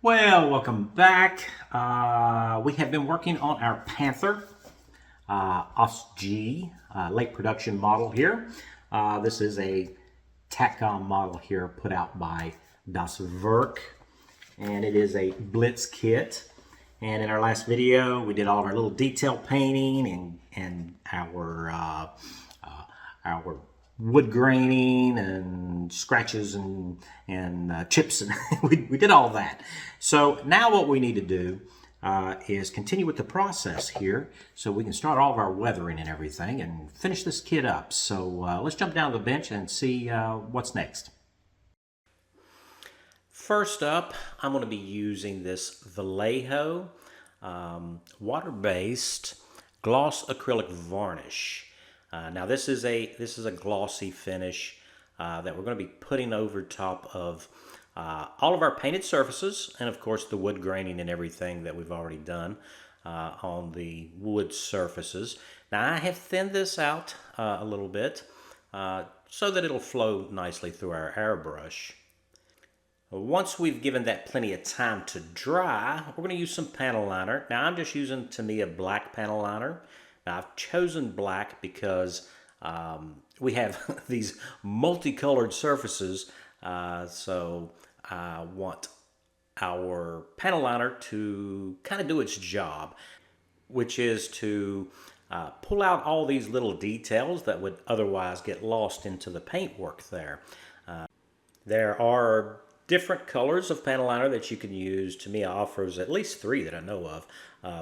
Well, welcome back. We have been working on our Panther Ausf G late production model here. This is a TACCOM model here put out by Das Werk, and it is a Blitz kit. And in our last video, we did all of our little detail painting and our wood graining and scratches and chips, and we did all that. So now what we need to do is continue with the process here so we can start all of our weathering and everything and finish this kit up. So let's jump down to the bench and see what's next. First up, I'm going to be using this Vallejo water-based gloss acrylic varnish. Now this is a glossy finish that we're going to be putting over top of all of our painted surfaces, and of course the wood graining and everything that we've already done on the wood surfaces. Now I have thinned this out a little bit so that it'll flow nicely through our airbrush. Once we've given that plenty of time to dry, we're going to use some panel liner. Now I'm just using, to me, a black panel liner. Now I've chosen black because we have these multicolored surfaces, so I want our panel liner to kind of do its job, which is to pull out all these little details that would otherwise get lost into the paintwork there. There are different colors of panel liner that you can use. To me, offers at least 3 that I know of.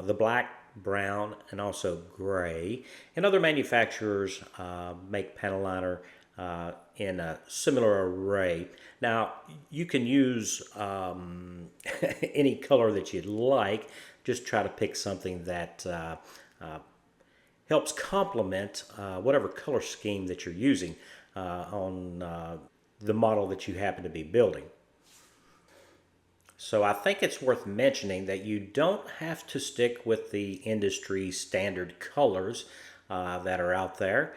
The black, brown, and also gray. And other manufacturers make panel liner in a similar array. Now, you can use any color that you'd like. Just try to pick something that helps complement whatever color scheme that you're using on the model that you happen to be building. So I think it's worth mentioning that you don't have to stick with the industry standard colors that are out there.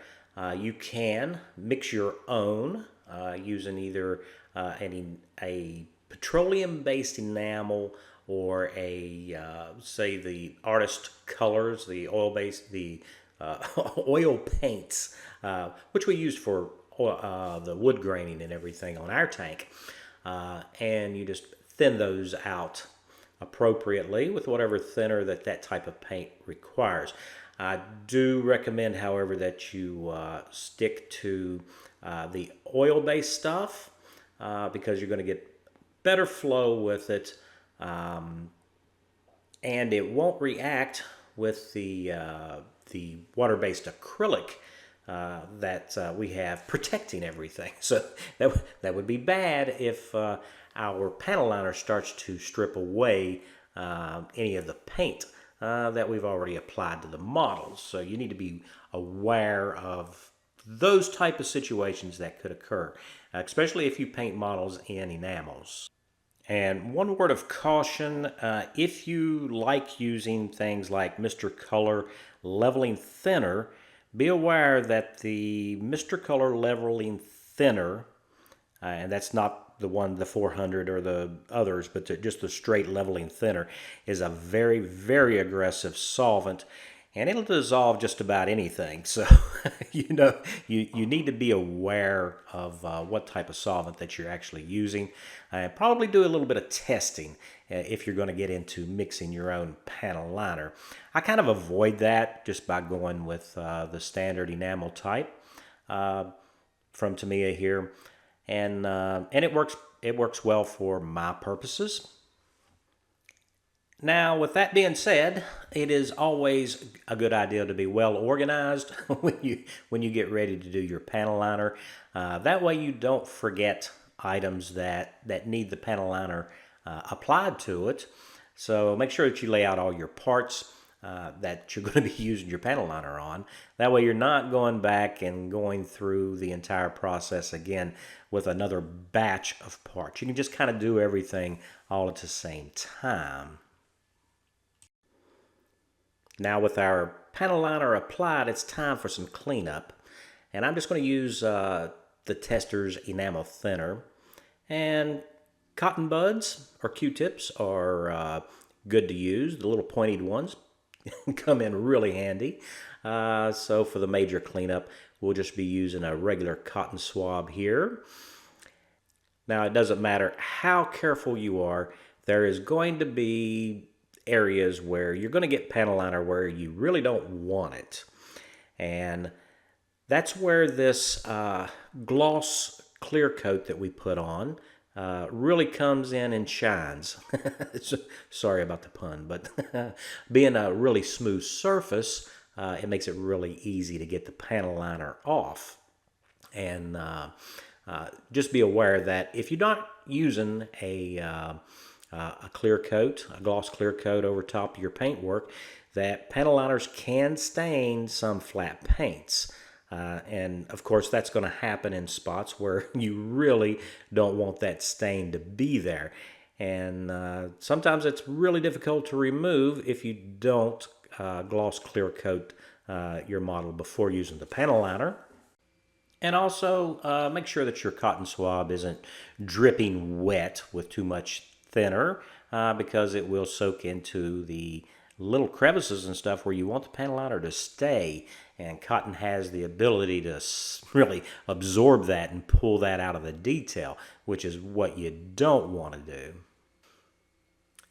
You can mix your own using either a petroleum-based enamel or say the artist colors, the oil-based, the oil paints, which we used for the wood graining and everything on our tank. And you just thin those out appropriately with whatever thinner that type of paint requires. I do recommend, however, that you stick to the oil-based stuff because you're going to get better flow with it, and it won't react with the water-based acrylic that we have protecting everything. So that would be bad if our panel liner starts to strip away any of the paint that we've already applied to the models. So you need to be aware of those type of situations that could occur, especially if you paint models in enamels. And one word of caution, if you like using things like Mr. Color leveling thinner, be aware that the Mr. Color leveling thinner, and that's not the 400 or the others, but just the straight leveling thinner, is a very, very aggressive solvent, and it'll dissolve just about anything. So you need to be aware of what type of solvent that you're actually using, and probably do a little bit of testing if you're going to get into mixing your own panel liner. I kind of avoid that just by going with the standard enamel type from Tamiya here. And it works well for my purposes. Now, with that being said, it is always a good idea to be well organized when you get ready to do your panel liner. That way you don't forget items that need the panel liner applied to it. So make sure that you lay out all your parts that you're going to be using your panel liner on. That way you're not going back and going through the entire process again with another batch of parts. You can just kind of do everything all at the same time. Now with our panel liner applied, it's time for some cleanup. And I'm just going to use the Tester's enamel thinner. And Cotton buds or Q-tips are good to use. The little pointed ones come in really handy. So for the major cleanup, we'll just be using a regular cotton swab here. Now, it doesn't matter how careful you are, there is going to be areas where you're going to get panel liner where you really don't want it. And that's where this gloss clear coat that we put on really comes in and shines. Sorry about the pun, but being a really smooth surface, it makes it really easy to get the panel liner off. And just be aware that if you're not using a clear coat, a gloss clear coat over top of your paintwork, that panel liners can stain some flat paints. And of course, that's going to happen in spots where you really don't want that stain to be there. And sometimes it's really difficult to remove if you don't gloss clear coat your model before using the panel liner. And also make sure that your cotton swab isn't dripping wet with too much thinner because it will soak into the little crevices and stuff where you want the panel liner to stay. And cotton has the ability to really absorb that and pull that out of the detail, which is what you don't want to do.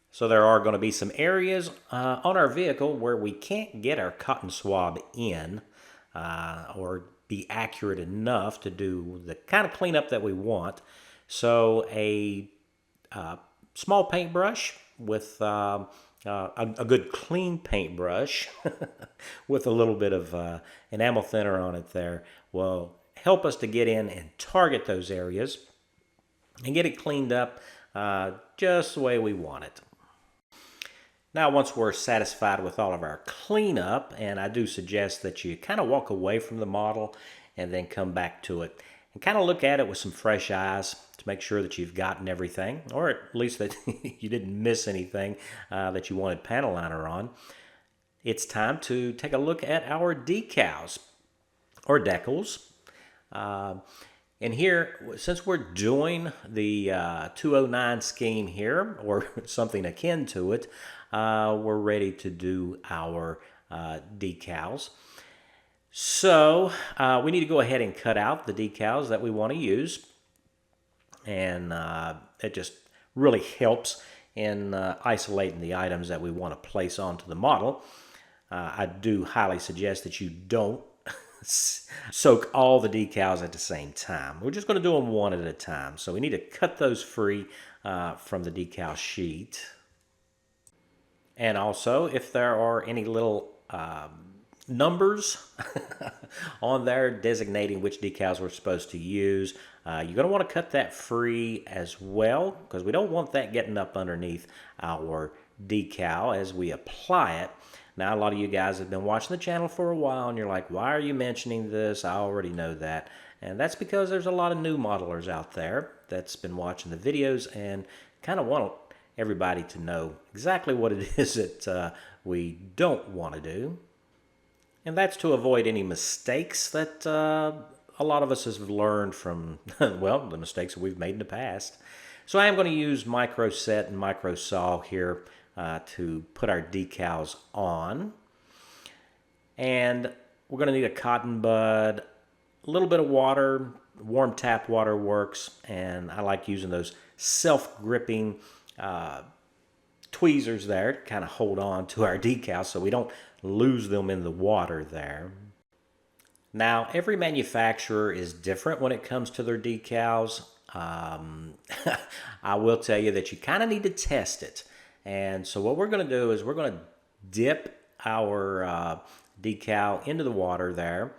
So there are going to be some areas on our vehicle where we can't get our cotton swab in or be accurate enough to do the kind of cleanup that we want. So a small paintbrush with a good clean paintbrush with a little bit of enamel thinner on it there will help us to get in and target those areas and get it cleaned up just the way we want it. Now, once we're satisfied with all of our cleanup, and I do suggest that you kind of walk away from the model and then come back to it and kind of look at it with some fresh eyes to make sure that you've gotten everything, or at least that you didn't miss anything that you wanted panel liner on. It's time to take a look at our decals or decals. And here, since we're doing the 209 scheme here, or something akin to it, we're ready to do our decals. So we need to go ahead and cut out the decals that we want to use. And it just really helps in isolating the items that we want to place onto the model. I do highly suggest that you don't soak all the decals at the same time. We're just going to do them one at a time. So we need to cut those free from the decal sheet. And also, if there are any little numbers on there designating which decals we're supposed to use, you're going to want to cut that free as well, because we don't want that getting up underneath our decal as we apply it. Now, a lot of you guys have been watching the channel for a while, and you're like, why are you mentioning this? I already know that. And that's because there's a lot of new modelers out there that's been watching the videos and kind of want everybody to know exactly what it is that we don't want to do. And that's to avoid any mistakes that a lot of us have learned from, well, the mistakes that we've made in the past. So I am going to use micro set and micro saw here to put our decals on. And we're going to need a cotton bud, a little bit of water. Warm tap water works, and I like using those self-gripping tweezers there to kind of hold on to our decals so we don't lose them in the water there. Now, every manufacturer is different when it comes to their decals. I will tell you that you kind of need to test it. And so what we're going to do is we're going to dip our decal into the water there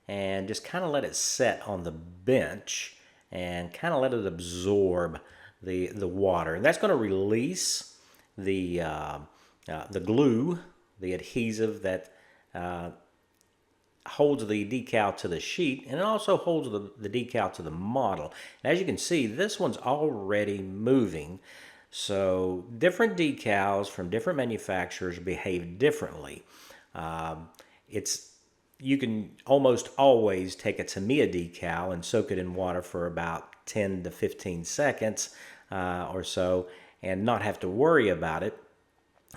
and just kind of let it set on the bench and kind of let it absorb the water. And that's going to release the glue, the adhesive that holds the decal to the sheet, and it also holds the decal to the model. And as you can see, this one's already moving. So different decals from different manufacturers behave differently. You can almost always take a Tamiya decal and soak it in water for about 10 to 15 seconds or so and not have to worry about it.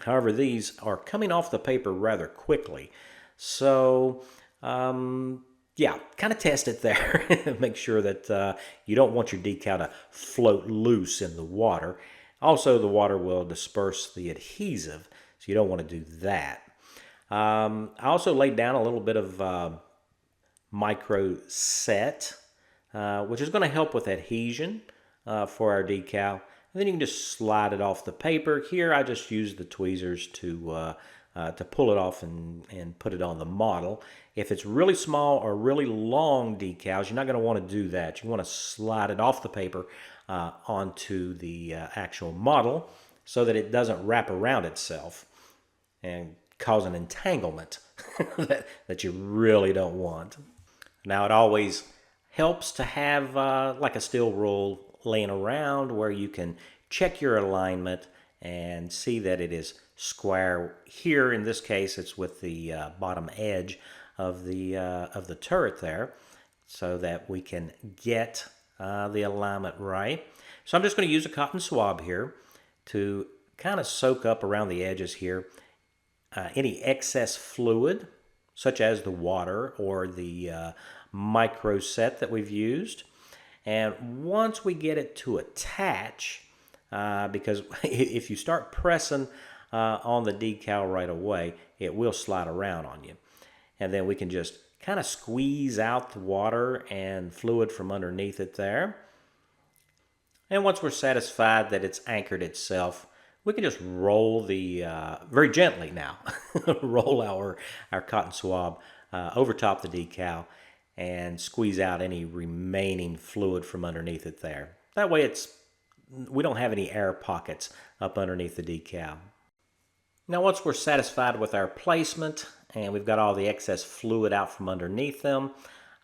However, these are coming off the paper rather quickly. So, yeah, kind of test it there. Make sure that you don't want your decal to float loose in the water. Also, the water will disperse the adhesive, so you don't want to do that. I also laid down a little bit of micro set, which is going to help with adhesion for our decal. And then you can just slide it off the paper. Here I just use the tweezers to pull it off and put it on the model. If it's really small or really long decals, you're not going to want to do that. You want to slide it off the paper onto the actual model so that it doesn't wrap around itself and cause an entanglement that you really don't want. Now, it always helps to have like a steel rule laying around where you can check your alignment and see that it is square. Here, in this case, it's with the bottom edge of the turret there, so that we can get the alignment right. So I'm just going to use a cotton swab here to kind of soak up around the edges here any excess fluid, such as the water or the micro set that we've used. And once we get it to attach, because if you start pressing on the decal right away, it will slide around on you. And then we can just kind of squeeze out the water and fluid from underneath it there. And once we're satisfied that it's anchored itself, we can just roll the, very gently now, roll our cotton swab over top the decal and squeeze out any remaining fluid from underneath it there. That way we don't have any air pockets up underneath the decal. Now once we're satisfied with our placement and we've got all the excess fluid out from underneath them,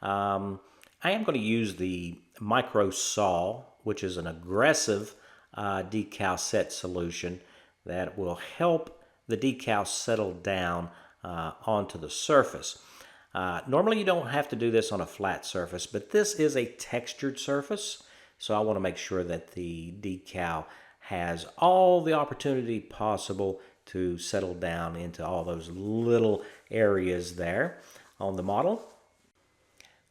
I am going to use the micro saw, which is an aggressive decal set solution that will help the decal settle down onto the surface. Normally you don't have to do this on a flat surface, but this is a textured surface, so I want to make sure that the decal has all the opportunity possible to settle down into all those little areas there on the model.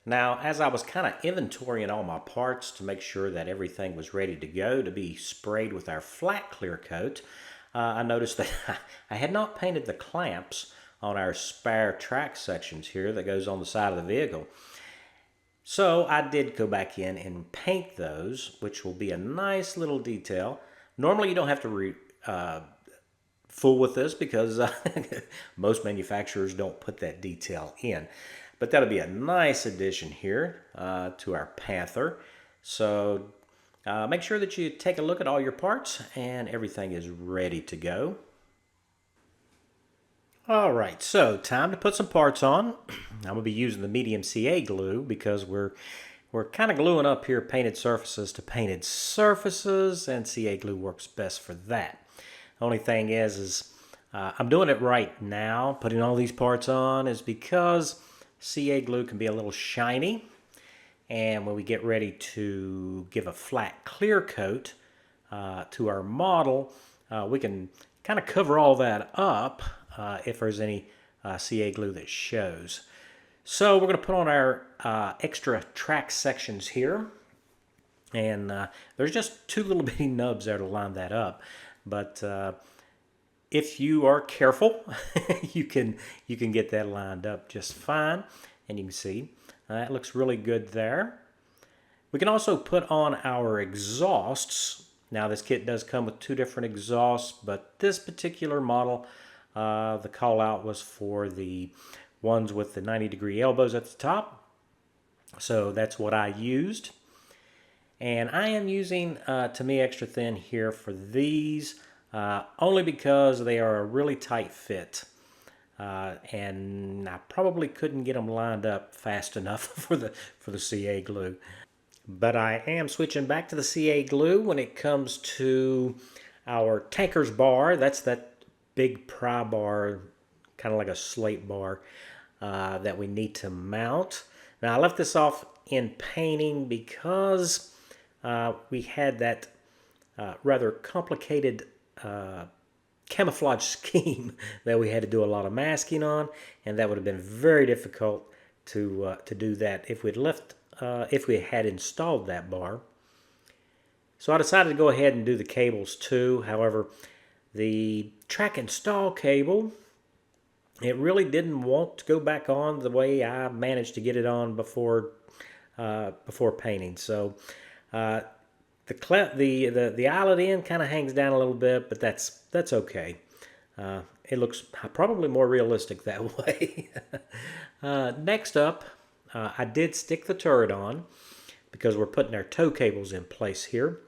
Now, as I was kind of inventorying all my parts to make sure that everything was ready to go to be sprayed with our flat clear coat, I noticed that I had not painted the clamps on our spare track sections here that goes on the side of the vehicle. So I did go back in and paint those, which will be a nice little detail. Normally you don't have to fool with this because most manufacturers don't put that detail in. But that'll be a nice addition here to our Panther. So make sure that you take a look at all your parts and everything is ready to go. All right, so time to put some parts on. I'm going to be using the medium CA glue because we're kind of gluing up here painted surfaces to painted surfaces, and CA glue works best for that. The only thing is I'm doing it right now, putting all these parts on, is because CA glue can be a little shiny, and when we get ready to give a flat clear coat to our model, we can kind of cover all that up if there's any CA glue that shows. So we're going to put on our extra track sections here, and there's just two little bitty nubs there to line that up. But if you are careful, you can get that lined up just fine, and you can see that looks really good there. We can also put on our exhausts. Now this kit does come with two different exhausts, but this particular model, the call out was for the ones with the 90-degree elbows at the top. So that's what I used. And I am using Tamiya Extra Thin here for these, only because they are a really tight fit. And I probably couldn't get them lined up fast enough for the CA glue. But I am switching back to the CA glue when it comes to our tanker's bar. That's that big pry bar, kind of like a slate bar, that we need to mount. Now I left this off in painting because we had that rather complicated camouflage scheme that we had to do a lot of masking on, and that would have been very difficult to do that if if we had installed that bar. So I decided to go ahead and do the cables too. However, the track install cable, it really didn't want to go back on the way I managed to get it on before painting. So the eyelet end kind of hangs down a little bit, but that's okay. It looks probably more realistic that way. Next up, I did stick the turret on because we're putting our tow cables in place here.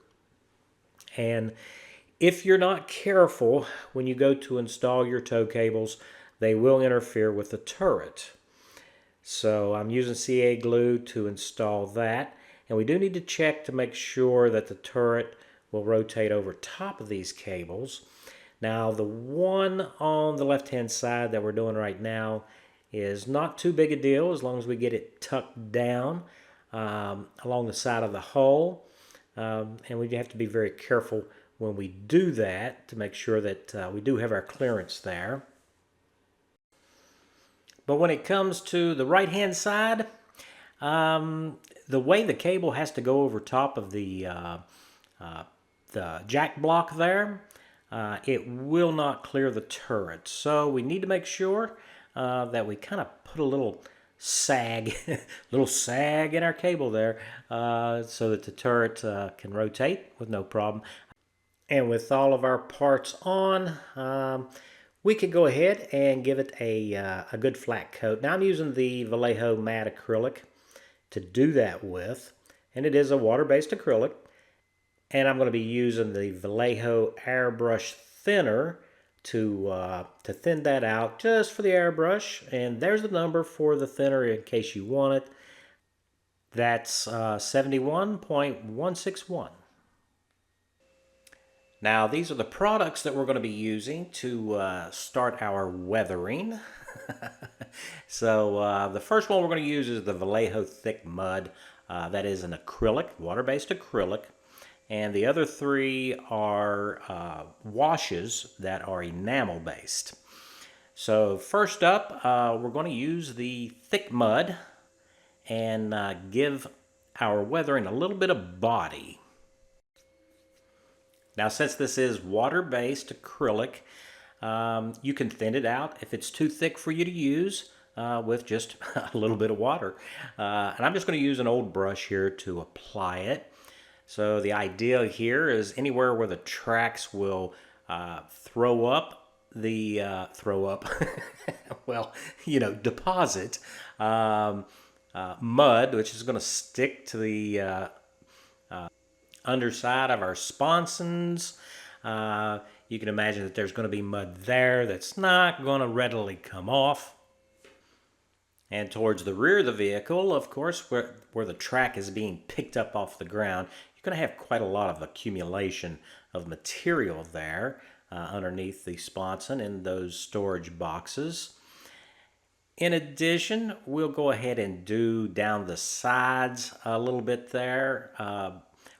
And if you're not careful when you go to install your tow cables, they will interfere with the turret. So I'm using CA glue to install that. And we do need to check to make sure that the turret will rotate over top of these cables. Now the one on the left-hand side that we're doing right now is not too big a deal as long as we get it tucked down along the side of the hull. And we have to be very careful when we do that to make sure that we do have our clearance there. But when it comes to the right-hand side, the way the cable has to go over top of the jack block there, it will not clear the turret. So we need to make sure that we kind of put a little sag, in our cable there, so that the turret can rotate with no problem. And with all of our parts on, we could go ahead and give it a good flat coat. Now I'm using the Vallejo matte acrylic to do that with, and it is a water-based acrylic. And I'm going to be using the Vallejo airbrush thinner to thin that out just for the airbrush. And there's the number for the thinner in case you want it. That's 71.161. Now these are the products that we're going to be using to start our weathering. So the first one we're going to use is the Vallejo Thick Mud. That is an acrylic, water-based acrylic. And the other three are washes that are enamel-based. So first up, we're going to use the thick mud and give our weathering a little bit of body. Now since this is water-based acrylic, you can thin it out if it's too thick for you to use with just a little bit of water. And I'm just going to use an old brush here to apply it. So the idea here is anywhere where the tracks will throw up, well, deposit mud, which is going to stick to the underside of our sponsons. You can imagine that there's going to be mud there that's not going to readily come off. And towards the rear of the vehicle, of course, where the track is being picked up off the ground, you're going to have quite a lot of accumulation of material there underneath the sponson in those storage boxes. In addition, we'll go ahead and do down the sides a little bit there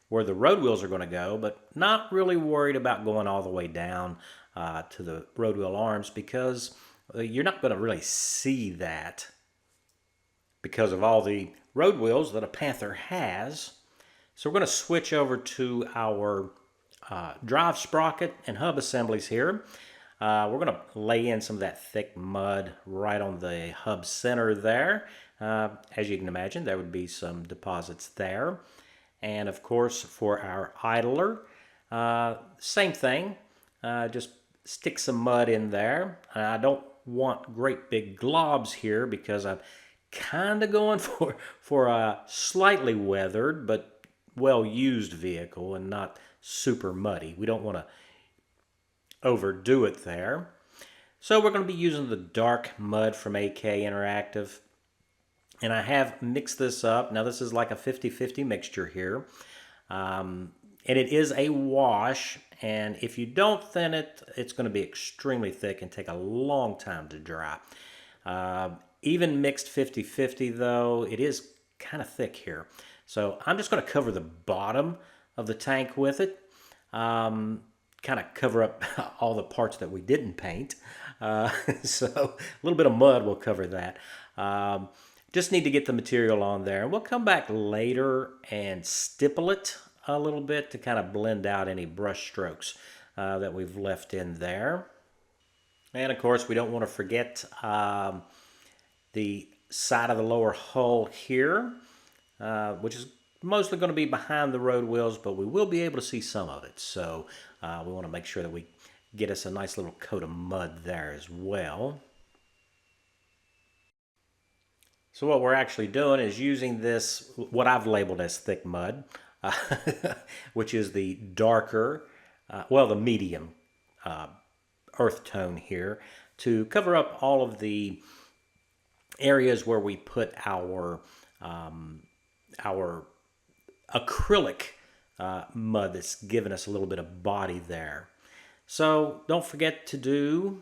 where the road wheels are going to go, but not really worried about going all the way down to the road wheel arms because you're not going to really see that because of all the road wheels that a Panther has. So we're going to switch over to our drive sprocket and hub assemblies here. We're going to lay in some of that thick mud right on the hub center there. As you can imagine, there would be some deposits there. And of course, for our idler, same thing. Just stick some mud in there. I don't want great big globs here because I'm kind of going for a slightly weathered but well-used vehicle and not super muddy. We don't want to overdo it there. So we're going to be using the dark mud from AK Interactive. And I have mixed this up. Now this is like a 50-50 mixture here. And it is a wash. And if you don't thin it, it's going to be extremely thick and take a long time to dry. Even mixed 50-50 though, it is kind of thick here. So I'm just going to cover the bottom of the tank with it. kind of cover up all the parts that we didn't paint. So a little bit of mud will cover that. Just need to get the material on there. And we'll come back later and stipple it a little bit to kind of blend out any brush strokes that we've left in there. And of course, we don't want to forget the side of the lower hull here, which is mostly going to be behind the road wheels, but we will be able to see some of it. So we want to make sure that we get us a nice little coat of mud there as well. So what we're actually doing is using this, what I've labeled as thick mud, which is the darker, well, the medium earth tone here, to cover up all of the areas where we put our acrylic mud that's given us a little bit of body there. So don't forget to do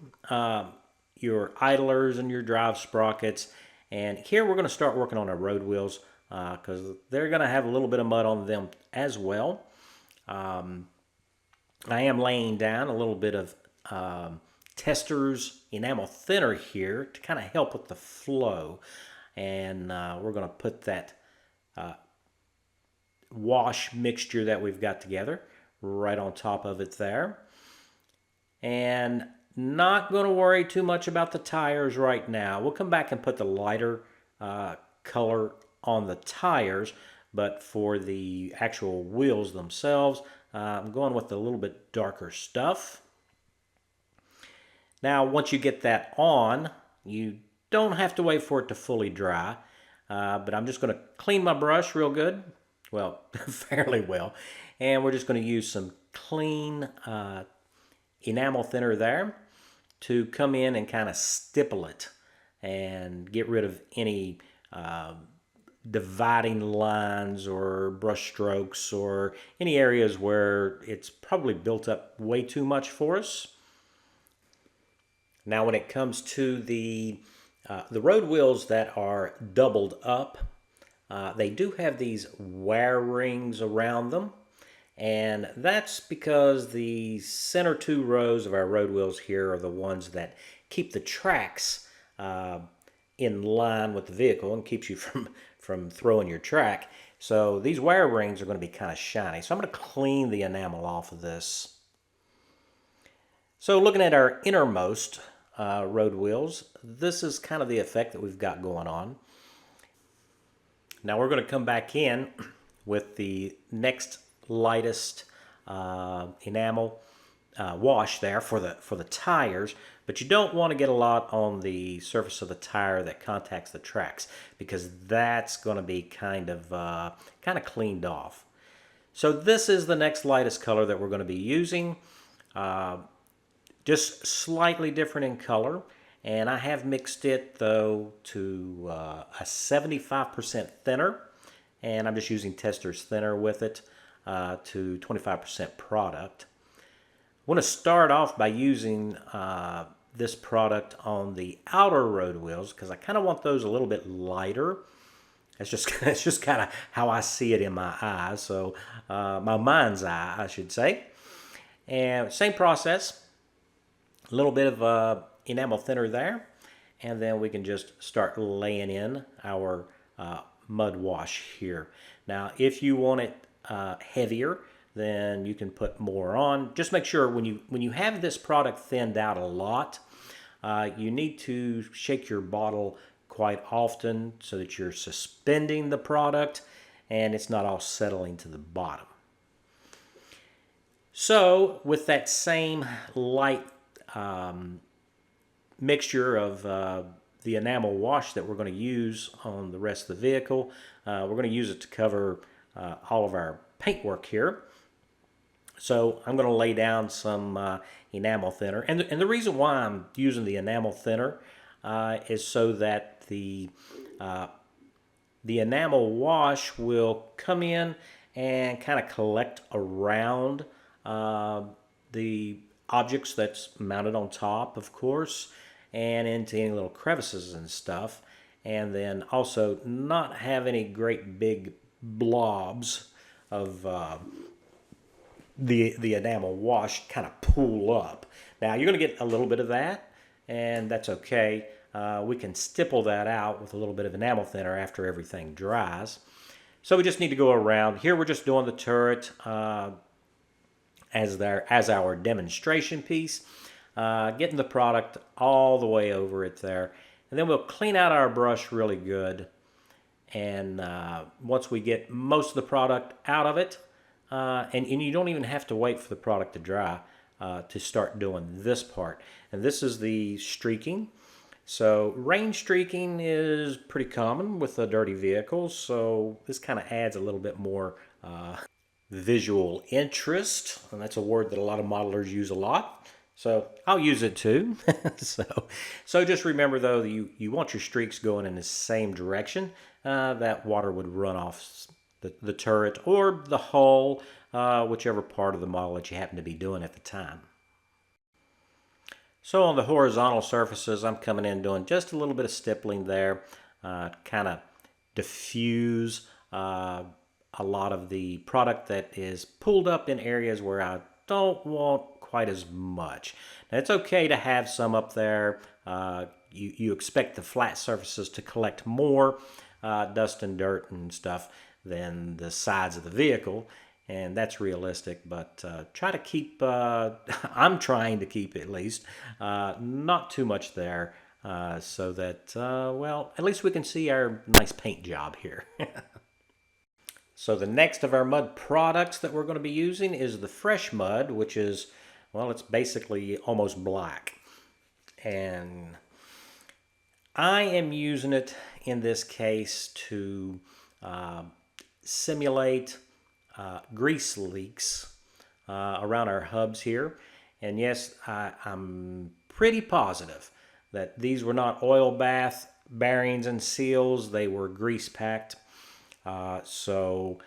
your idlers and your drive sprockets. And here we're going to start working on our road wheels because they're going to have a little bit of mud on them as well. I am laying down a little bit of Tester's enamel thinner here to kind of help with the flow. And we're going to put that wash mixture that we've got together right on top of it there. And not going to worry too much about the tires right now. We'll come back and put the lighter color on the tires, but for the actual wheels themselves, I'm going with a little bit darker stuff. Now, once you get that on, you don't have to wait for it to fully dry, but I'm just going to clean my brush real good, well, fairly well, and we're just going to use some clean enamel thinner there to come in and kind of stipple it and get rid of any dividing lines or brush strokes or any areas where it's probably built up way too much for us. Now when it comes to the road wheels that are doubled up, they do have these wear rings around them. And that's because the center two rows of our road wheels here are the ones that keep the tracks in line with the vehicle and keeps you from throwing your track. So these wear rings are going to be kind of shiny. So I'm going to clean the enamel off of this. So looking at our innermost road wheels, this is kind of the effect that we've got going on. Now we're going to come back in with the next lightest enamel wash there for the tires, but you don't want to get a lot on the surface of the tire that contacts the tracks because that's going to be kind of cleaned off. So this is the next lightest color that we're going to be using, just slightly different in color, and I have mixed it though to a 75% thinner, and I'm just using Tester's thinner with it. To 25% product. I want to start off by using this product on the outer road wheels because I kind of want those a little bit lighter. It's just kind of how I see it in my eyes, so my mind's eye, I should say. And same process, a little bit of enamel thinner there, and then we can just start laying in our mud wash here. Now, if you want it heavier, then you can put more on. Just make sure when you have this product thinned out a lot, you need to shake your bottle quite often so that you're suspending the product and it's not all settling to the bottom. So with that same light mixture of the enamel wash that we're going to use on the rest of the vehicle, we're going to use it to cover all of our paint work here. So I'm going to lay down some enamel thinner. And the reason why I'm using the enamel thinner is so that the enamel wash will come in and kind of collect around the objects that's mounted on top, of course, and into any little crevices and stuff. And then also not have any great big blobs of the enamel wash kind of pool up. Now you're going to get a little bit of that, and that's okay. We can stipple that out with a little bit of enamel thinner after everything dries. So we just need to go around. Here we're just doing the turret as our demonstration piece, getting the product all the way over it there. And then we'll clean out our brush really good. And once we get most of the product out of it, and you don't even have to wait for the product to dry to start doing this part. And this is the streaking. So rain streaking is pretty common with the dirty vehicles, so this kind of adds a little bit more visual interest, and that's a word that a lot of modelers use a lot. So I'll use it too. so just remember though that you want your streaks going in the same direction. That water would run off the turret or the hull, whichever part of the model that you happen to be doing at the time. So on the horizontal surfaces, I'm coming in doing just a little bit of stippling there, kind of diffuse a lot of the product that is pulled up in areas where I don't want quite as much. Now it's okay to have some up there. You expect the flat surfaces to collect more dust and dirt and stuff than the sides of the vehicle, and that's realistic, but try to keep, I'm trying to keep at least, not too much there so that, well, at least we can see our nice paint job here. So the next of our mud products that we're going to be using is the fresh mud, which is, well, it's basically almost black. And I am using it in this case to simulate grease leaks around our hubs here. And yes, I'm pretty positive that these were not oil bath bearings and seals. They were grease packed. So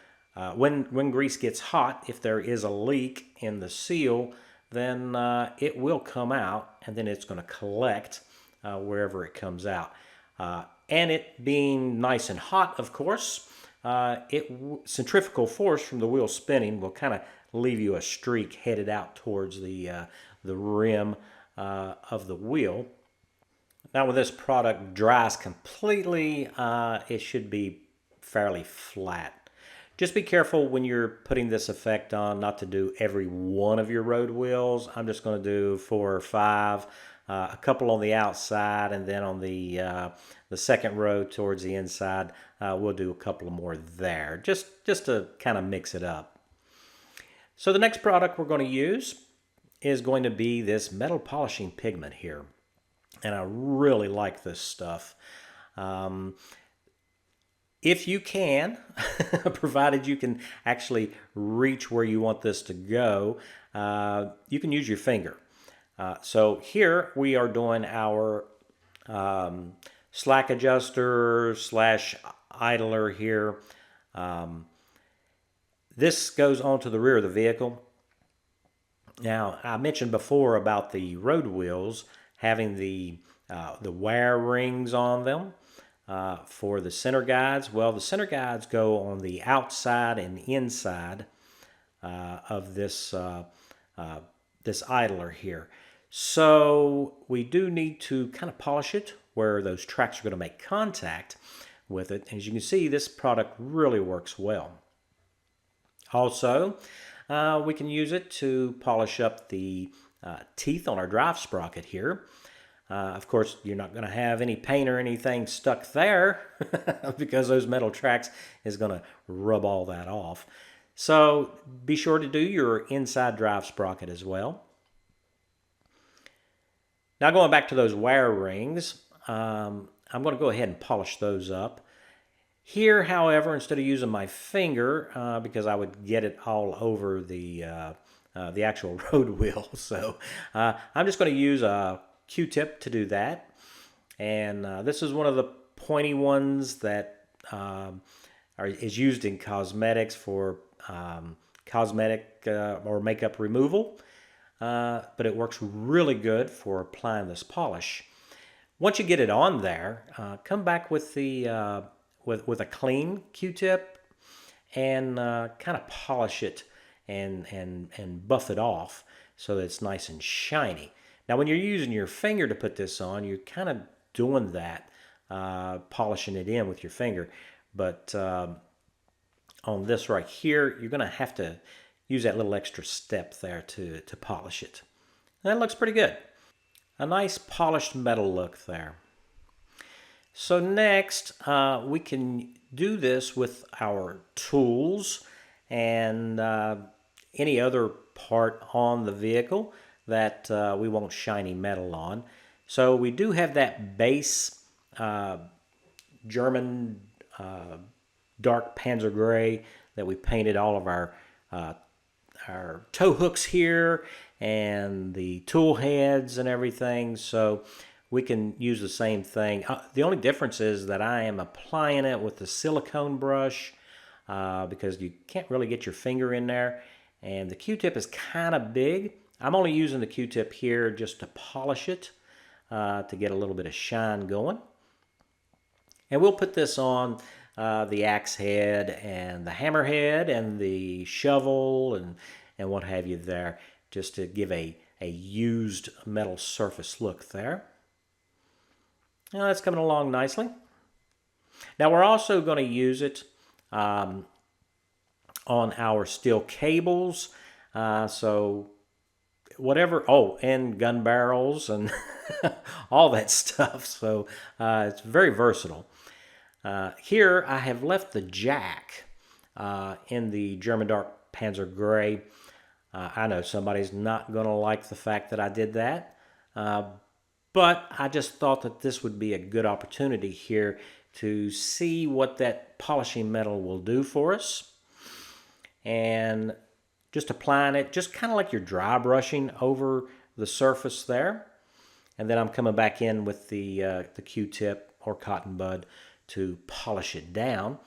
when grease gets hot, if there is a leak in the seal, then it will come out, and then it's going to collect wherever it comes out. And it being nice and hot, of course, centrifugal force from the wheel spinning will kind of leave you a streak headed out towards the rim of the wheel. Now when this product dries completely, it should be fairly flat. Just be careful when you're putting this effect on not to do every one of your road wheels. I'm just going to do 4 or 5, a couple on the outside, and then on the second row towards the inside, we'll do a couple more there, just to kind of mix it up. So the next product we're going to use is going to be this metal polishing pigment here, and I really like this stuff. If you can, provided you can actually reach where you want this to go, you can use your finger. So here we are doing our slack adjuster / idler here. This goes onto the rear of the vehicle. Now, I mentioned before about the road wheels having the wear rings on them. For the center guides, well, the center guides go on the outside and inside of this this idler here. So we do need to kind of polish it where those tracks are going to make contact with it. As you can see, this product really works well. Also, we can use it to polish up the teeth on our drive sprocket here. Of course, you're not going to have any paint or anything stuck there because those metal tracks is going to rub all that off. So be sure to do your inside drive sprocket as well. Now going back to those wire rings, I'm going to go ahead and polish those up. Here, however, instead of using my finger, because I would get it all over the actual road wheel, so I'm just going to use a Q-tip to do that. And this is one of the pointy ones that is used in cosmetics for cosmetic or makeup removal, but it works really good for applying this polish. Once you get it on there, come back with the with a clean Q-tip and kind of polish it and buff it off so that it's nice and shiny. Now when you're using your finger to put this on, you're kind of doing that, polishing it in with your finger. But on this right here, you're going to have to use that little extra step there to polish it. And that looks pretty good. A nice polished metal look there. So next, we can do this with our tools and any other part on the vehicle that we want shiny metal on. So we do have that base German dark Panzer gray that we painted all of our tow hooks here and the tool heads and everything. So we can use the same thing. The only difference is that I am applying it with the silicone brush because you can't really get your finger in there. And the Q-tip is kind of big. I'm only using the Q-tip here just to polish it to get a little bit of shine going. And we'll put this on the axe head and the hammer head and the shovel and what have you there, just to give a used metal surface look there. Now that's coming along nicely. Now we're also going to use it on our steel cables. So whatever, and gun barrels and all that stuff. So it's very versatile. Here I have left the jack in the German dark Panzer gray. I know somebody's not going to like the fact that I did that, but I just thought that this would be a good opportunity here to see what that polishing metal will do for us. And just applying it, just kind of like you're dry brushing over the surface there. And then I'm coming back in with the Q-tip or cotton bud to polish it down.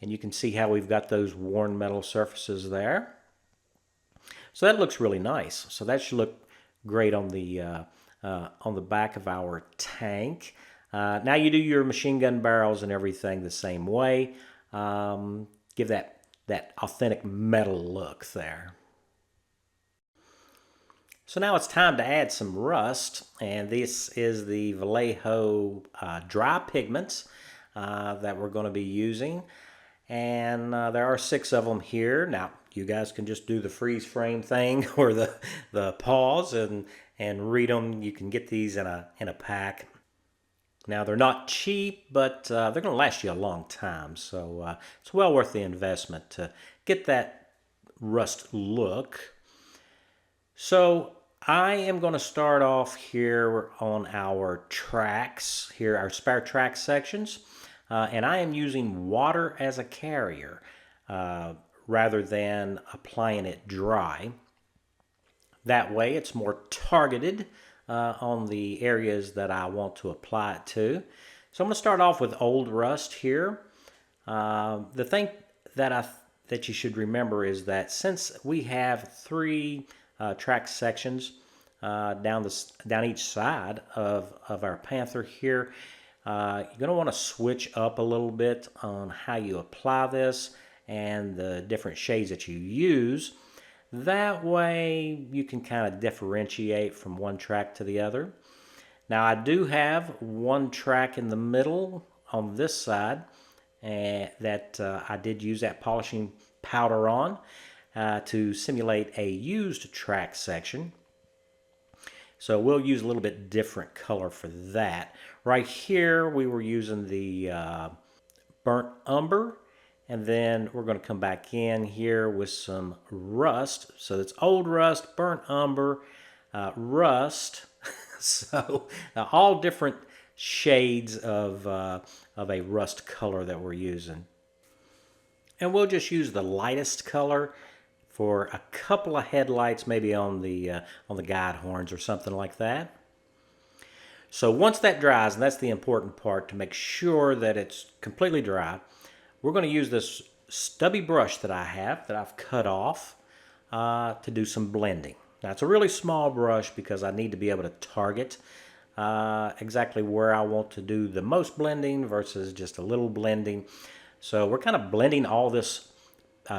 And you can see how we've got those worn metal surfaces there. So that looks really nice. So that should look great on the back of our tank. Now you do your machine gun barrels and everything the same way. Give that authentic metal look there. So now it's time to add some rust, and this is the Vallejo dry pigments that we're going to be using. And there are 6 of them here. Now you guys can just do the freeze frame thing or the pause and read them. You can get these in a pack. Now they're not cheap, but they're going to last you a long time. So it's well worth the investment to get that rust look. So I am going to start off here on our tracks, here our spare track sections. And I am using water as a carrier rather than applying it dry. That way it's more targeted on the areas that I want to apply it to. So I'm going to start off with old rust here. The thing that you should remember is that since we have 3 track sections down each side of our Panther here, you're going to want to switch up a little bit on how you apply this and the different shades that you use. That way you can kind of differentiate from one track to the other. Now I do have one track in the middle on this side that I did use that polishing powder on to simulate a used track section. So we'll use a little bit different color for that. Right here we were using the burnt umber, and then we're going to come back in here with some rust. So it's old rust, burnt umber, rust. So all different shades of a rust color that we're using. And we'll just use the lightest color for a couple of headlights, maybe on the guide horns or something like that. So once that dries, and that's the important part, to make sure that it's completely dry, we're going to use this stubby brush that I have, that I've cut off, to do some blending. Now it's a really small brush because I need to be able to target exactly where I want to do the most blending versus just a little blending. So we're kind of blending all this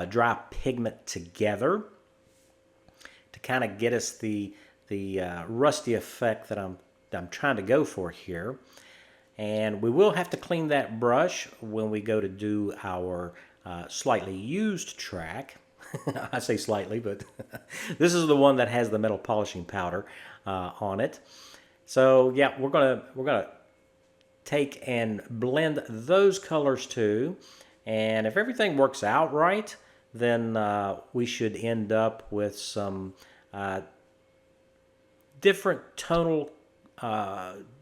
dry pigment together to kind of get us the rusty effect that I'm trying to go for here. And we will have to clean that brush when we go to do our slightly used track. I say slightly, but this is the one that has the metal polishing powder on it. So yeah, we're gonna take and blend those colors too. And if everything works out right, then we should end up with some different tonal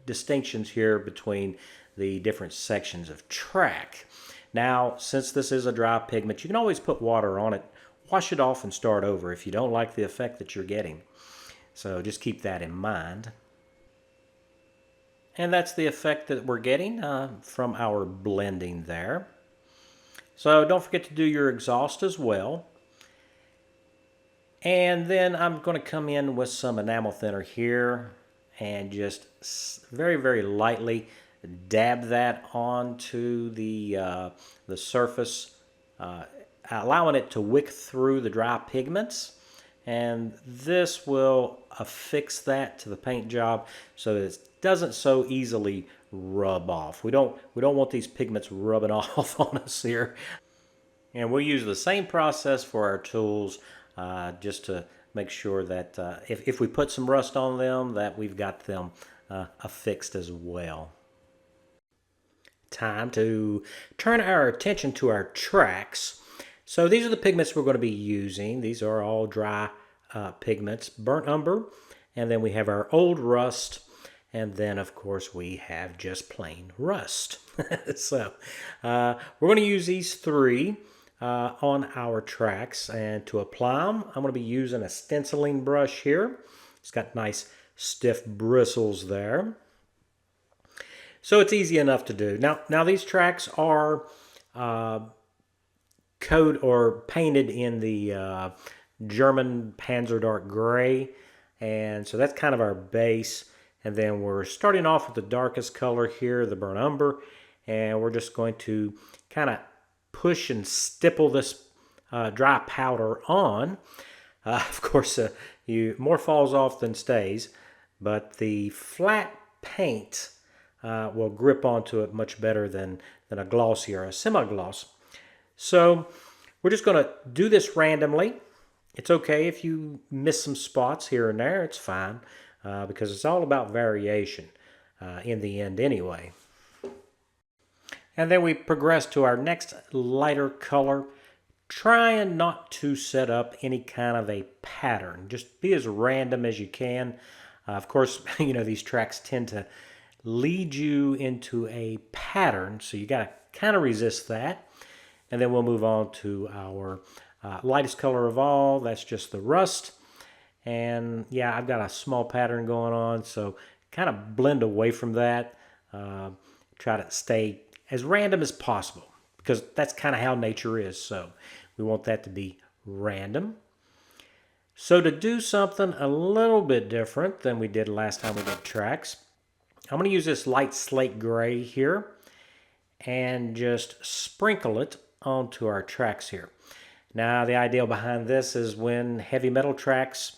distinctions here between the different sections of track. Now, since this is a dry pigment, you can always put water on it, wash it off, and start over if you don't like the effect that you're getting. So just keep that in mind. And that's the effect that we're getting from our blending there. So don't forget to do your exhaust as well. And then I'm going to come in with some enamel thinner here and just very, very lightly dab that onto the surface, allowing it to wick through the dry pigments. And this will affix that to the paint job so that it doesn't so easily rub off. We don't want these pigments rubbing off on us here. And we'll use the same process for our tools just to make sure that if we put some rust on them, that we've got them affixed as well. Time to turn our attention to our tracks. So these are the pigments we're going to be using. These are all dry pigments, burnt umber, and then we have our old rust, and then of course we have just plain rust. So we're going to use these three on our tracks, and to apply them, I'm going to be using a stenciling brush here. It's got nice stiff bristles there. So it's easy enough to do. Now these tracks are coated or painted in the German Panzer dark gray, and so that's kind of our base. And then we're starting off with the darkest color here, the burnt umber, and we're just going to kind of push and stipple this dry powder on. Of course, more falls off than stays, but the flat paint will grip onto it much better than a glossy or a semi-gloss. So we're just going to do this randomly. It's okay if you miss some spots here and there. It's fine because it's all about variation in the end anyway. And then we progress to our next lighter color, trying not to set up any kind of a pattern. Just be as random as you can. Of course, these tracks tend to lead you into a pattern, so you got to kind of resist that. And then we'll move on to our lightest color of all. That's just the rust. And yeah, I've got a small pattern going on, so kind of blend away from that. Try to stay as random as possible because that's kind of how nature is. So we want that to be random. So to do something a little bit different than we did last time we did tracks, I'm going to use this light slate gray here and just sprinkle it onto our tracks here. Now the idea behind this is when heavy metal tracks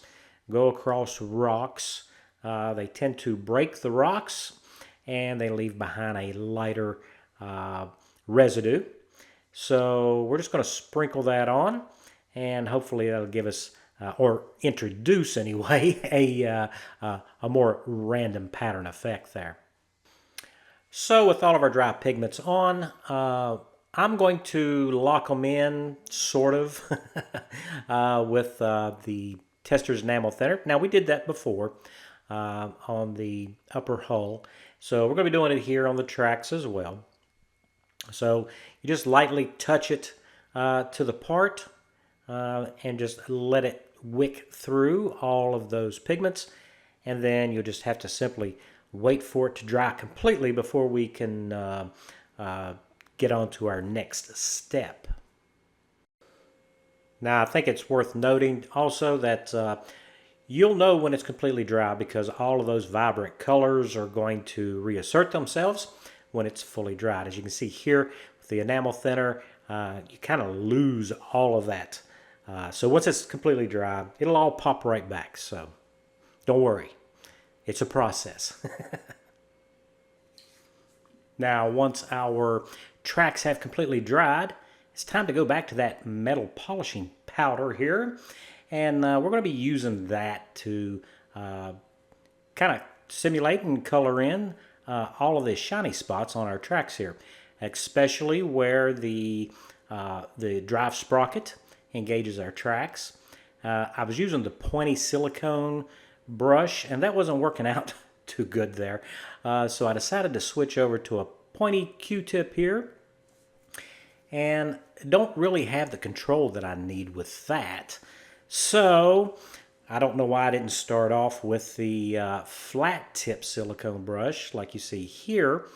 go across rocks, they tend to break the rocks and they leave behind a lighter residue. So we're just going to sprinkle that on, and hopefully that'll give us or introduce anyway a more random pattern effect there. So with all of our dry pigments on, I'm going to lock them in sort of with the Tester's enamel thinner. Now we did that before on the upper hull, so we're going to be doing it here on the tracks as well. So you just lightly touch it to the part and just let it wick through all of those pigments, and then you'll just have to simply wait for it to dry completely before we can get on to our next step. Now I think it's worth noting also that you'll know when it's completely dry because all of those vibrant colors are going to reassert themselves when it's fully dried. As you can see here with the enamel thinner, you kind of lose all of that. So once it's completely dry, it'll all pop right back. So don't worry, it's a process. Now, once our tracks have completely dried, it's time to go back to that metal polishing powder here. And we're going to be using that to kind of simulate and color in all of the shiny spots on our tracks here, especially where the drive sprocket engages our tracks. I was using the pointy silicone brush, and that wasn't working out too good there. So I decided to switch over to a pointy Q-tip here, and don't really have the control that I need with that. So I don't know why I didn't start off with the flat tip silicone brush like you see here.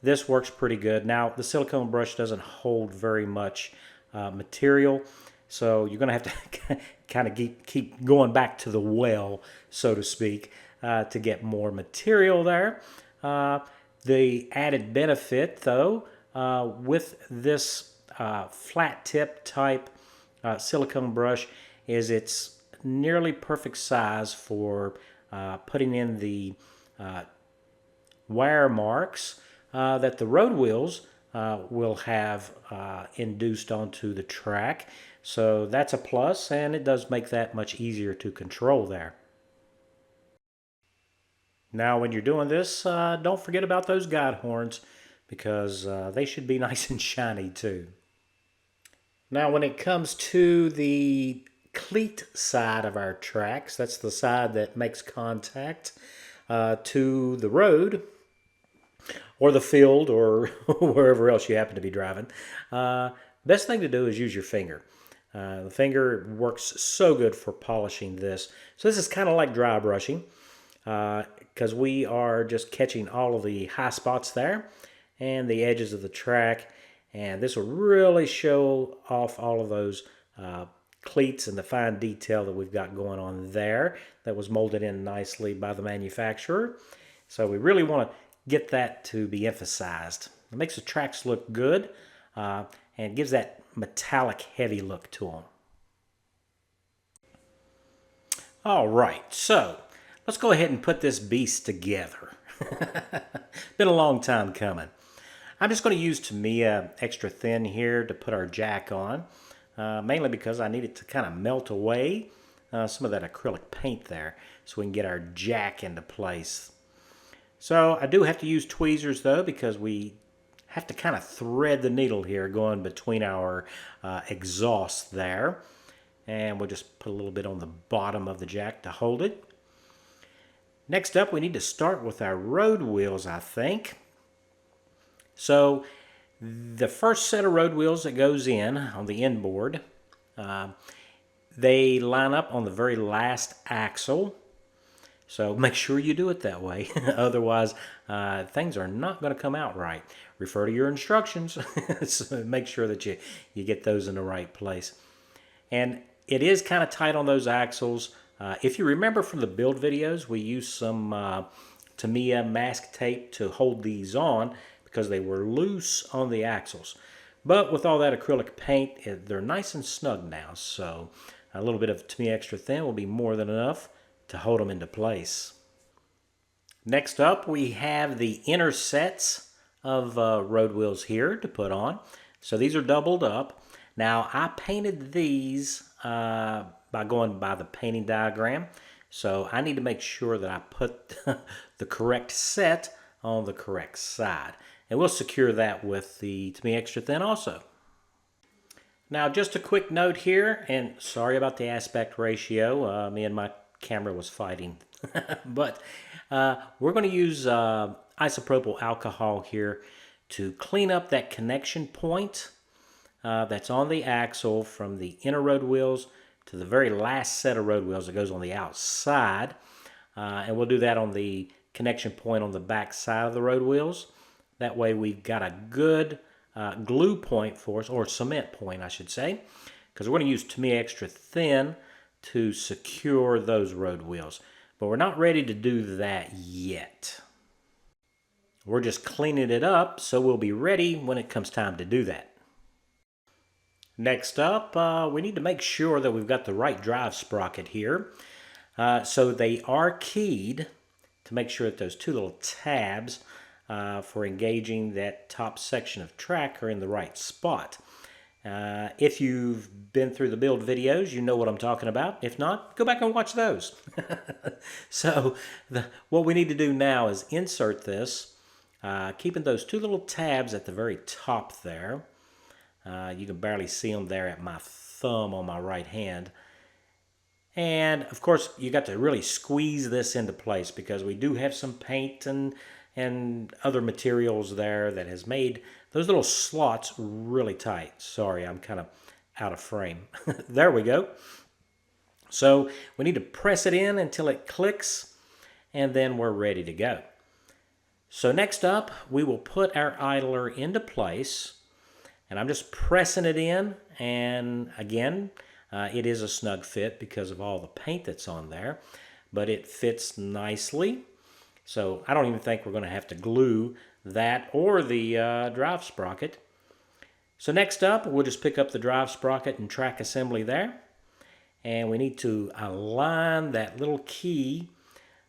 This works pretty good. Now the silicone brush doesn't hold very much material, so you're going to have to kind of keep going back to the well, so to speak, to get more material there. The added benefit, though, with this flat tip type silicone brush is it's nearly perfect size for putting in the wire marks that the road wheels will have induced onto the track. So that's a plus, and it does make that much easier to control there. Now when you're doing this, don't forget about those guide horns, because they should be nice and shiny too. Now when it comes to the cleat side of our tracks, that's the side that makes contact to the road or the field or wherever else you happen to be driving, best thing to do is use your finger. The finger works so good for polishing this. So this is kind of like dry brushing, because we are just catching all of the high spots there and the edges of the track, and this will really show off all of those cleats and the fine detail that we've got going on there that was molded in nicely by the manufacturer. So we really want to get that to be emphasized. It makes the tracks look good and gives that metallic heavy look to them. All right, so let's go ahead and put this beast together. Been a long time coming. I'm just going to use Tamiya extra thin here to put our jack on, mainly because I need it to kind of melt away some of that acrylic paint there so we can get our jack into place. So I do have to use tweezers though, because we have to kind of thread the needle here going between our exhaust there. And we'll just put a little bit on the bottom of the jack to hold it. Next up, we need to start with our road wheels, I think. So the first set of road wheels that goes in on the inboard, they line up on the very last axle. So make sure you do it that way. Otherwise, things are not going to come out right. Refer to your instructions. So make sure that you get those in the right place. And it is kind of tight on those axles. If you remember from the build videos, we used some Tamiya mask tape to hold these on because they were loose on the axles. But with all that acrylic paint, they're nice and snug now. So a little bit of Tamiya extra thin will be more than enough to hold them into place. Next up, we have the inner sets of road wheels here to put on. So these are doubled up. Now I painted these by going by the painting diagram. So I need to make sure that I put the correct set on the correct side. And we'll secure that with the Tamiya extra thin also. Now just a quick note here, and sorry about the aspect ratio. Me and my camera was fighting. But we're going to use isopropyl alcohol here to clean up that connection point that's on the axle from the inner road wheels to the very last set of road wheels that goes on the outside. And we'll do that on the connection point on the back side of the road wheels. That way we've got a good glue point for us, or cement point I should say, because we're going to use Tamiya extra thin to secure those road wheels. But we're not ready to do that yet. We're just cleaning it up so we'll be ready when it comes time to do that. Next up, we need to make sure that we've got the right drive sprocket here. So they are keyed to make sure that those two little tabs for engaging that top section of track are in the right spot. If you've been through the build videos, you know what I'm talking about. If not, go back and watch those. So what we need to do now is insert this, keeping those two little tabs at the very top there. You can barely see them there at my thumb on my right hand. And of course, you got to really squeeze this into place because we do have some paint and other materials there that has made those little slots really tight. Sorry, I'm kind of out of frame. There we go. So we need to press it in until it clicks, and then we're ready to go. So next up, we will put our idler into place, and I'm just pressing it in, and again, it is a snug fit because of all the paint that's on there, but it fits nicely. So I don't even think we're going to have to glue that or the drive sprocket. So next up, we'll just pick up the drive sprocket and track assembly there. And we need to align that little key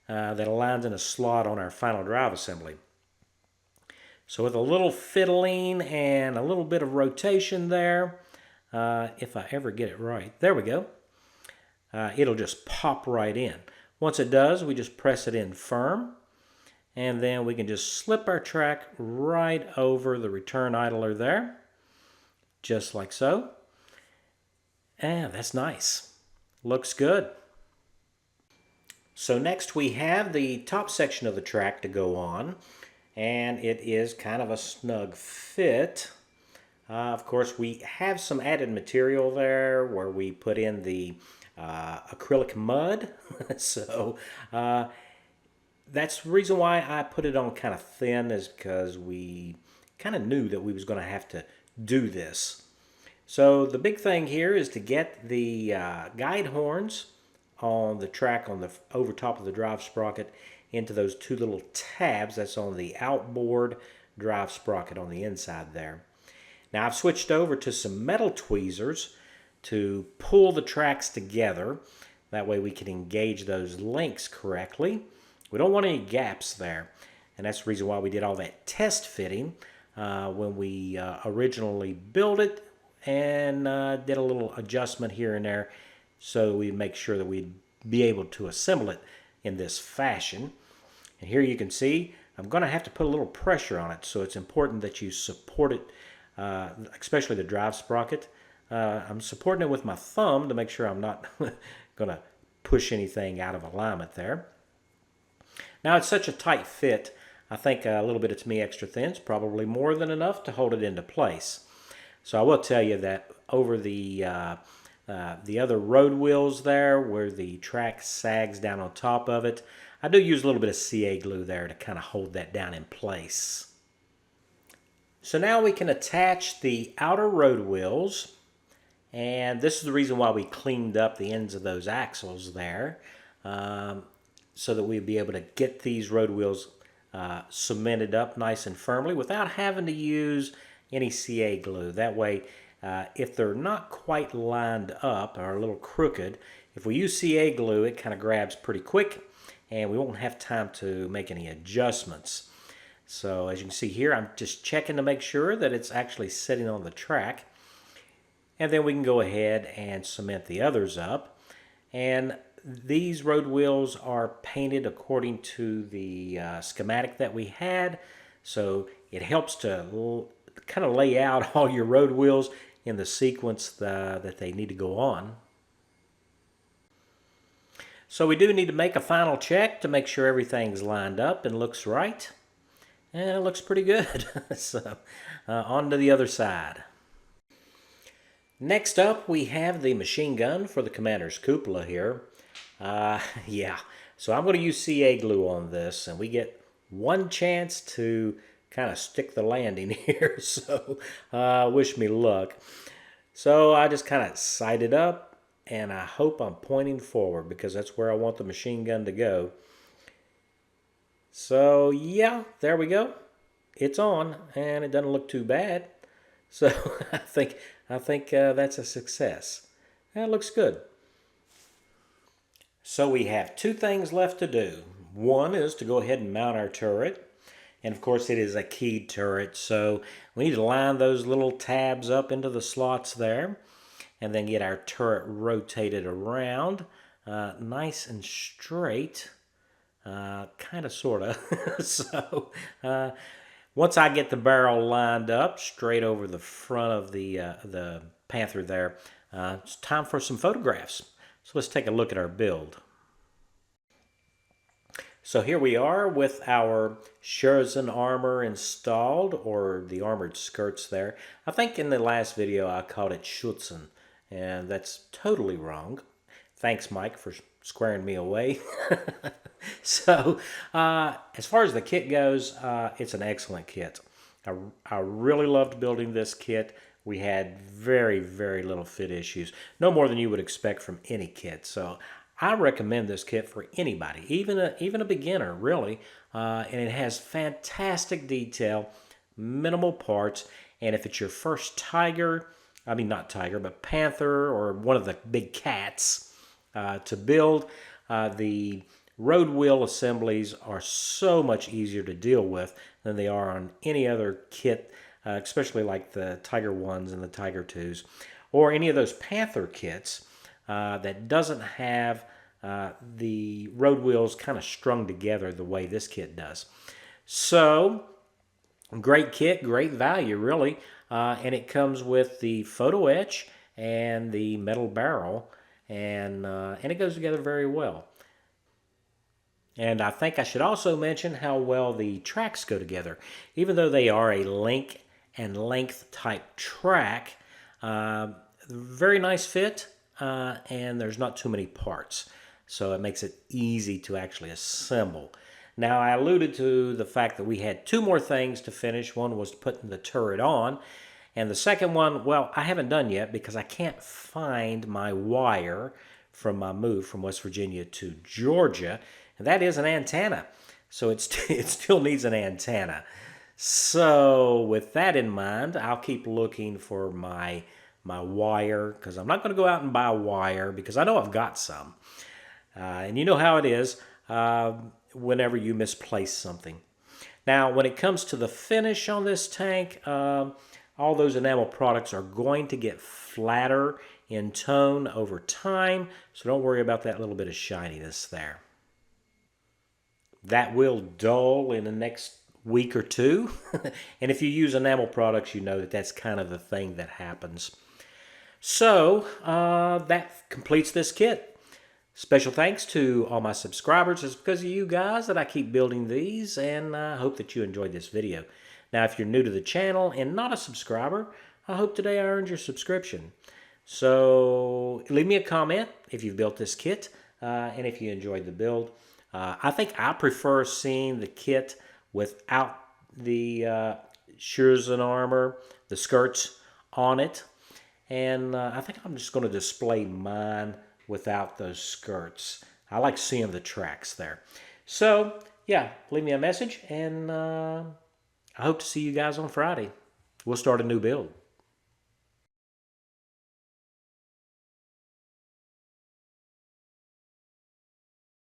that aligns in a slot on our final drive assembly. So with a little fiddling and a little bit of rotation there, if I ever get it right, there we go, it'll just pop right in. Once it does, we just press it in firm, and then we can just slip our track right over the return idler there, just like so. And that's nice. Looks good. So next we have the top section of the track to go on, and it is kind of a snug fit. Of course, we have some added material there where we put in the acrylic mud. So that's the reason why I put it on kind of thin, is because we kind of knew that we was going to have to do this. So the big thing here is to get the guide horns on the track on the over top of the drive sprocket into those two little tabs that's on the outboard drive sprocket on the inside there. Now I've switched over to some metal tweezers to pull the tracks together. That way we can engage those links correctly. We don't want any gaps there, and that's the reason why we did all that test fitting when we originally built it, and did a little adjustment here and there so we make sure that we'd be able to assemble it in this fashion. And here you can see I'm going to have to put a little pressure on it, so it's important that you support it, especially the drive sprocket. I'm supporting it with my thumb to make sure I'm not going to push anything out of alignment there. Now it's such a tight fit, I think a little bit of me extra thin is probably more than enough to hold it into place. So I will tell you that over the other road wheels there, where the track sags down on top of it, I do use a little bit of CA glue there to kind of hold that down in place. So now we can attach the outer road wheels, and this is the reason why we cleaned up the ends of those axles there, so that we'd be able to get these road wheels cemented up nice and firmly without having to use any CA glue. That way, if they're not quite lined up or a little crooked, if we use CA glue, it kind of grabs pretty quick and we won't have time to make any adjustments. So as you can see here, I'm just checking to make sure that it's actually sitting on the track. And then we can go ahead and cement the others up. And these road wheels are painted according to the schematic that we had. So it helps to kind of lay out all your road wheels in the sequence that they need to go on. So we do need to make a final check to make sure everything's lined up and looks right. And it looks pretty good. So on to the other side. Next up, we have the machine gun for the Commander's cupola here. Yeah, so I'm going to use CA glue on this, and we get one chance to kind of stick the landing here, so wish me luck. So I just kind of sight it up, and I hope I'm pointing forward because that's where I want the machine gun to go. So yeah, there we go. It's on, and it doesn't look too bad. So I think I think that's a success. That looks good. So we have two things left to do. One is to go ahead and mount our turret. And of course it is a keyed turret, so we need to line those little tabs up into the slots there and then get our turret rotated around nice and straight, kind of, sort of. So once I get the barrel lined up straight over the front of the Panther there, it's time for some photographs. So let's take a look at our build. So here we are with our Shuriken armor installed, or the armored skirts there. I think in the last video I called it Schutzen, and that's totally wrong. Thanks, Mike, for squaring me away. So, as far as the kit goes, it's an excellent kit. I really loved building this kit. We had very, very little fit issues. No more than you would expect from any kit. So I recommend this kit for anybody, even a beginner, really. And it has fantastic detail, minimal parts, and if it's your first tiger, I mean not tiger, but panther or one of the big cats to build, the road wheel assemblies are so much easier to deal with than they are on any other kit, especially like the Tiger 1s and the Tiger 2s, or any of those Panther kits that doesn't have the road wheels kind of strung together the way this kit does. So, great kit, great value, really. And it comes with the photo etch and the metal barrel, and it goes together very well. And I think I should also mention how well the tracks go together. Even though they are a link and length type track, very nice fit, and there's not too many parts. So it makes it easy to actually assemble. Now, I alluded to the fact that we had two more things to finish. One was putting the turret on. And the second one, well, I haven't done yet because I can't find my wire from my move from West Virginia to Georgia. And that is an antenna. So it still needs an antenna. So with that in mind, I'll keep looking for my wire, because I'm not going to go out and buy a wire because I know I've got some. And you know how it is whenever you misplace something. Now, when it comes to the finish on this tank, all those enamel products are going to get flatter in tone over time, so don't worry about that little bit of shininess there. That will dull in the next week or two, and if you use enamel products, you know that that's kind of the thing that happens. So, that completes this kit. Special thanks to all my subscribers. It's because of you guys that I keep building these, and I hope that you enjoyed this video. Now, if you're new to the channel and not a subscriber, I hope today I earned your subscription. So leave me a comment if you've built this kit and if you enjoyed the build. I think I prefer seeing the kit without the Shuriken armor, the skirts on it. And I think I'm just going to display mine without those skirts. I like seeing the tracks there. So, yeah, leave me a message, and I hope to see you guys on Friday. We'll start a new build.